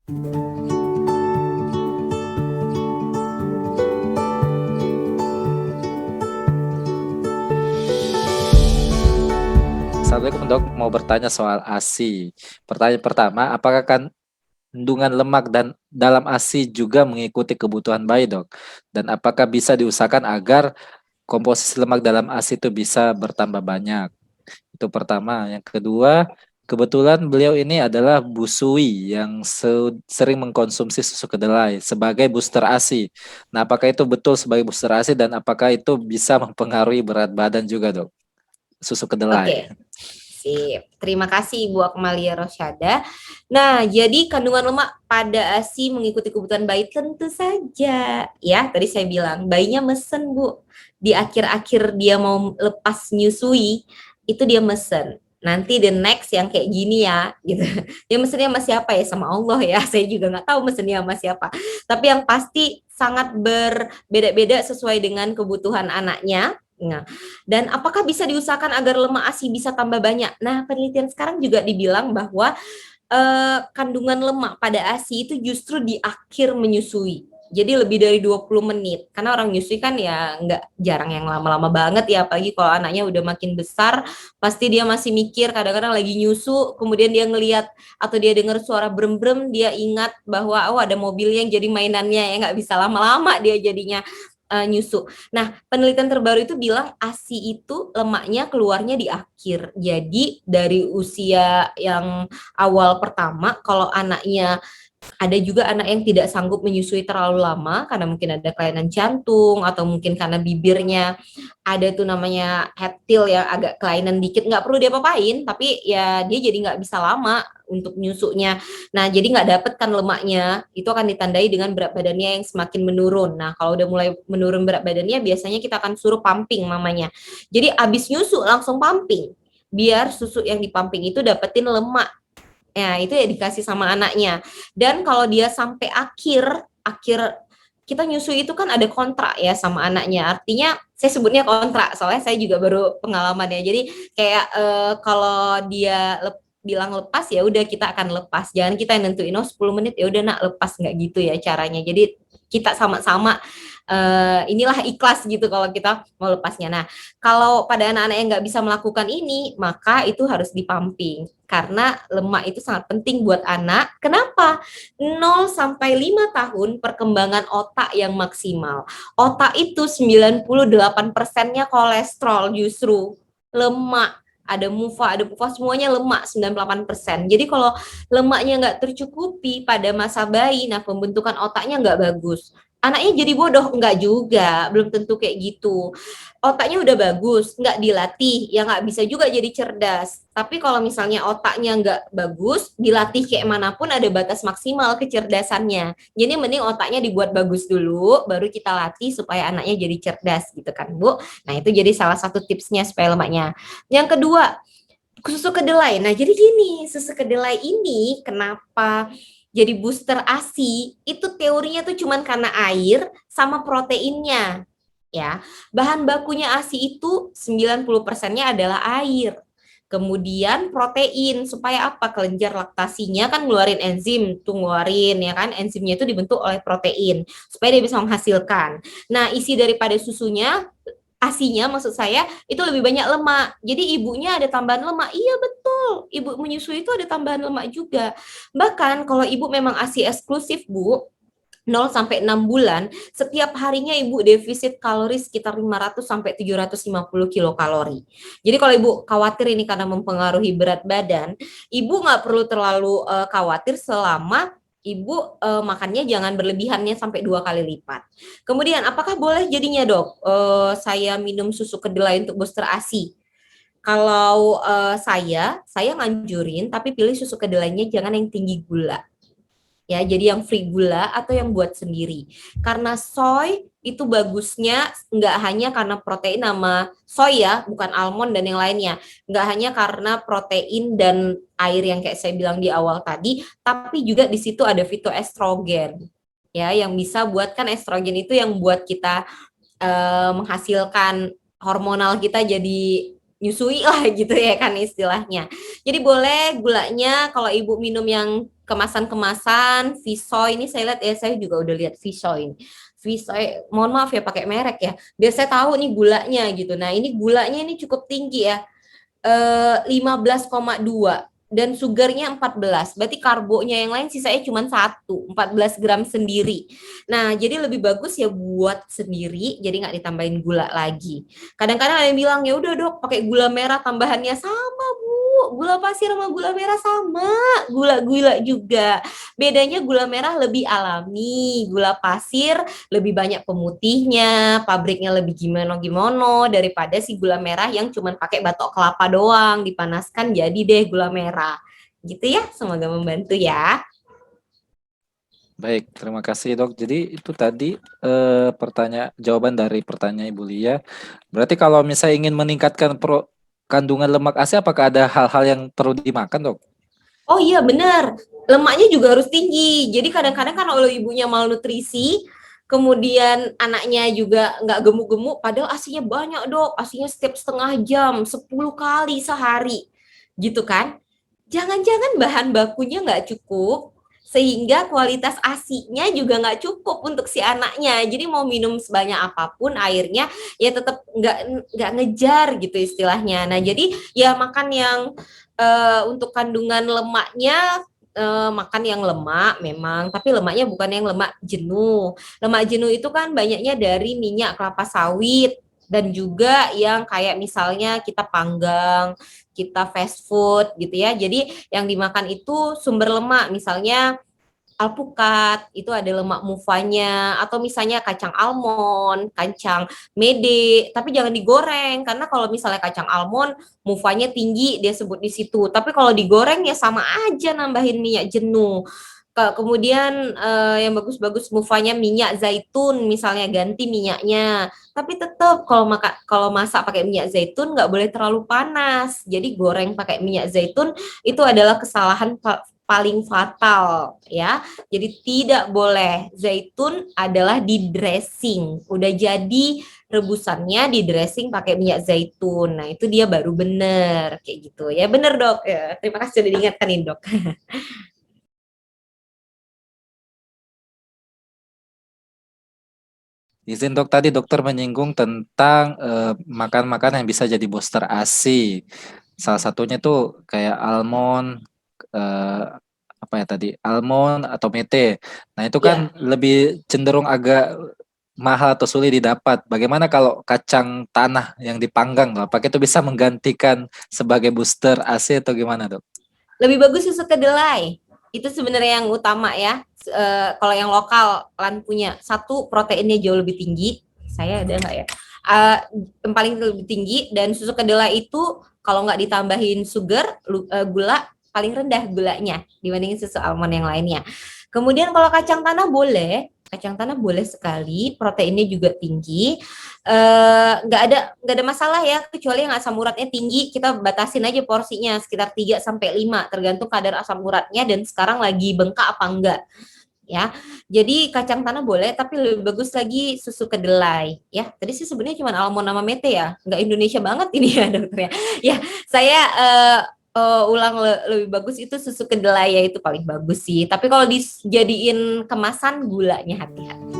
Assalamualaikum dok, mau bertanya soal ASI. Pertanyaan pertama, apakah kandungan lemak dan dalam ASI juga mengikuti kebutuhan bayi dok? Dan apakah bisa diusahakan agar komposisi lemak dalam ASI itu bisa bertambah banyak? Itu pertama. Yang kedua, kebetulan beliau ini adalah busui yang sering mengkonsumsi susu kedelai sebagai booster ASI. Nah, apakah itu betul sebagai booster ASI dan apakah itu bisa mempengaruhi berat badan juga dok? Susu kedelai. Oke, sip. Terima kasih Ibu Akmalia Rosyada. Nah, jadi kandungan lemak pada ASI mengikuti kebutuhan bayi tentu saja. Ya, tadi saya bilang bayinya mesen Bu. Di akhir-akhir dia mau lepas nyusui, itu dia mesen. Nanti the next yang kayak gini ya, gitu. Dia mesennya sama siapa ya? Sama Allah ya. Saya juga nggak tahu mesennya sama siapa. Tapi yang pasti sangat berbeda-beda sesuai dengan kebutuhan anaknya. Nah, dan apakah bisa diusahakan agar lemak ASI bisa tambah banyak? Nah, penelitian sekarang juga dibilang bahwa kandungan lemak pada ASI itu justru di akhir menyusui. Jadi lebih dari 20 menit. Karena orang nyusui kan ya nggak jarang yang lama-lama banget ya. Apalagi kalau anaknya udah makin besar, pasti dia masih mikir kadang-kadang lagi nyusu, kemudian dia ngelihat atau dia dengar suara brem-brem, dia ingat bahwa oh ada mobil yang jadi mainannya ya nggak bisa lama-lama dia jadinya nyusu. Nah, penelitian terbaru itu bilang ASI itu lemaknya keluarnya di akhir. Jadi dari usia yang awal pertama, kalau anaknya ada juga anak yang tidak sanggup menyusui terlalu lama karena mungkin ada kelainan jantung atau mungkin karena bibirnya ada tuh namanya heptil yang agak kelainan dikit, nggak perlu diapa-apain tapi ya dia jadi nggak bisa lama untuk nyusunya. Nah, jadi nggak dapet kan lemaknya, itu akan ditandai dengan berat badannya yang semakin menurun. Nah, kalau udah mulai menurun berat badannya biasanya kita akan suruh pumping mamanya. Jadi abis nyusu langsung pumping biar susu yang dipumping itu dapetin lemak. Ya, itu ya dikasih sama anaknya. Dan kalau dia sampai akhir akhir kita nyusui itu kan ada kontrak ya sama anaknya. Artinya saya sebutnya kontrak soalnya saya juga baru pengalaman ya. Jadi kayak kalau dia bilang lepas ya udah kita akan lepas. Jangan kita yang nentuin oh 10 menit ya udah nak lepas, nggak gitu ya caranya. Jadi kita sama-sama inilah ikhlas gitu kalau kita mau lepasnya. Nah, kalau pada anak-anak yang nggak bisa melakukan ini, maka itu harus dipumping. Karena lemak itu sangat penting buat anak. Kenapa? 0 sampai 5 tahun perkembangan otak yang maksimal. Otak itu 98%-nya kolesterol justru. Lemak. Ada mufa, ada pufa, semuanya lemak 98%. Jadi kalau lemaknya nggak tercukupi pada masa bayi, nah pembentukan otaknya nggak bagus. Anaknya jadi bodoh, enggak juga, belum tentu kayak gitu. Otaknya udah bagus, nggak dilatih, ya nggak bisa juga jadi cerdas. Tapi kalau misalnya otaknya nggak bagus, dilatih kayak manapun ada batas maksimal kecerdasannya. Jadi mending otaknya dibuat bagus dulu, baru kita latih supaya anaknya jadi cerdas gitu kan, Bu. Nah itu jadi salah satu tipsnya supaya lemaknya. Yang kedua, susu kedelai. Nah jadi gini, susu kedelai ini kenapa jadi booster ASI? Itu teorinya tuh cuman karena air sama proteinnya ya. Bahan bakunya ASI itu 90%-nya adalah air. Kemudian protein supaya apa? Kelenjar laktasinya kan ngeluarin enzim, tuh ngeluarin ya kan, enzimnya itu dibentuk oleh protein supaya dia bisa menghasilkan. Nah, isi daripada susunya asinya maksud saya itu lebih banyak lemak. Jadi ibunya ada tambahan lemak. Iya betul. Ibu menyusui itu ada tambahan lemak juga. Bahkan kalau ibu memang asi eksklusif, Bu, 0 sampai 6 bulan, setiap harinya ibu defisit kalori sekitar 500 sampai 750 kilokalori. Jadi kalau ibu khawatir ini karena mempengaruhi berat badan, ibu nggak perlu terlalu khawatir selama ibu makannya jangan berlebihannya sampai 2 kali lipat. Kemudian apakah boleh jadinya dok saya minum susu kedelai untuk booster ASI? Kalau saya nganjurin tapi pilih susu kedelainya jangan yang tinggi gula ya, jadi yang free gula atau yang buat sendiri. Karena soy itu bagusnya nggak hanya karena protein sama soy ya, bukan almond dan yang lainnya. Nggak hanya karena protein dan air yang kayak saya bilang di awal tadi, tapi juga di situ ada fitoestrogen ya, yang bisa buat kan estrogen itu yang buat kita menghasilkan hormonal kita jadi nyusui lah gitu ya kan istilahnya. Jadi boleh gulanya kalau ibu minum yang kemasan-kemasan, Visoy ini saya lihat ya, saya juga udah lihat Visoy ini. Visoy, mohon maaf ya pakai merek ya. Biar saya tahu nih gulanya gitu. Nah, ini gulanya ini cukup tinggi ya. 15,2 dan sugarnya 14. Berarti karbonya yang lain sisanya cuma 14 gram sendiri. Nah, jadi lebih bagus ya buat sendiri, jadi nggak ditambahin gula lagi. Kadang-kadang ada yang bilang, ya udah dok, pakai gula merah tambahannya sama bu. Gula pasir sama gula merah sama, gula-gula juga. Bedanya gula merah lebih alami, gula pasir lebih banyak pemutihnya, pabriknya lebih gimana-gimana daripada si gula merah yang cuman pakai batok kelapa doang, dipanaskan jadi deh gula merah. Gitu ya, semoga membantu ya. Baik, terima kasih dok. Jadi itu tadi jawaban dari pertanyaan Ibu Lia. Berarti kalau misalnya ingin meningkatkan kandungan lemak ASI, apakah ada hal-hal yang perlu dimakan dok? Oh iya benar, lemaknya juga harus tinggi. Jadi kadang-kadang kan kalau ibunya malnutrisi, kemudian anaknya juga nggak gemuk-gemuk, padahal asinya banyak dok, asinya setiap setengah jam, 10 kali sehari, gitu kan? Jangan-jangan bahan bakunya nggak cukup, sehingga kualitas asinya juga nggak cukup untuk si anaknya. Jadi mau minum sebanyak apapun airnya, ya tetap nggak ngejar gitu istilahnya. Nah jadi ya makan yang untuk kandungan lemaknya makan yang lemak memang, tapi lemaknya bukan yang lemak jenuh. Lemak jenuh itu kan banyaknya dari minyak kelapa sawit dan juga yang kayak misalnya kita panggang, kita fast food gitu ya. Jadi yang dimakan itu sumber lemak, misalnya alpukat itu ada lemak mufanya, atau misalnya kacang almond, kacang mede, tapi jangan digoreng karena kalau misalnya kacang almond mufanya tinggi dia sebut di situ, tapi kalau digoreng ya sama aja nambahin minyak jenuh. Kemudian yang bagus-bagus mufanya minyak zaitun misalnya, ganti minyaknya, tapi tetap kalau masak pakai minyak zaitun nggak boleh terlalu panas, jadi goreng pakai minyak zaitun itu adalah kesalahan paling fatal ya. Jadi tidak boleh, zaitun adalah di dressing. Udah jadi rebusannya di dressing pakai minyak zaitun. Nah, itu dia baru bener kayak gitu. Ya bener, Dok. Ya, terima kasih sudah diingatkan, Dok. Izin dok, tadi dokter menyinggung tentang makan-makan yang bisa jadi booster ASI. Salah satunya tuh kayak almond, eh, apa ya tadi, almond atau mete. Nah itu kan Ya, lebih cenderung agak mahal atau sulit didapat. Bagaimana kalau kacang tanah yang dipanggang, Dok? Apakah itu bisa menggantikan sebagai booster ASI atau gimana dok? lebih bagus susu kedelai. Itu sebenarnya yang utama ya. Kalau yang lokal Lan punya, satu proteinnya jauh lebih tinggi. Saya ada nggak ya? Uh, yang paling lebih tinggi, dan susu kedelai itu kalau nggak ditambahin sugar, gula, paling rendah gulanya dibandingin susu almond yang lainnya. Kemudian kalau kacang tanah boleh sekali, proteinnya juga tinggi. Nggak ada masalah ya, kecuali yang asam uratnya tinggi, kita batasin aja porsinya sekitar 3 sampai 5 tergantung kadar asam uratnya dan sekarang lagi bengkak apa enggak ya. Jadi kacang tanah boleh, tapi lebih bagus lagi susu kedelai ya. Tadi sih sebenarnya cuma almond sama mete ya, nggak Indonesia banget ini ya dokter ya. Ya saya ulang, lebih bagus itu susu kedelai ya, itu paling bagus sih. Tapi kalau dijadiin kemasan, gulanya hati-hati.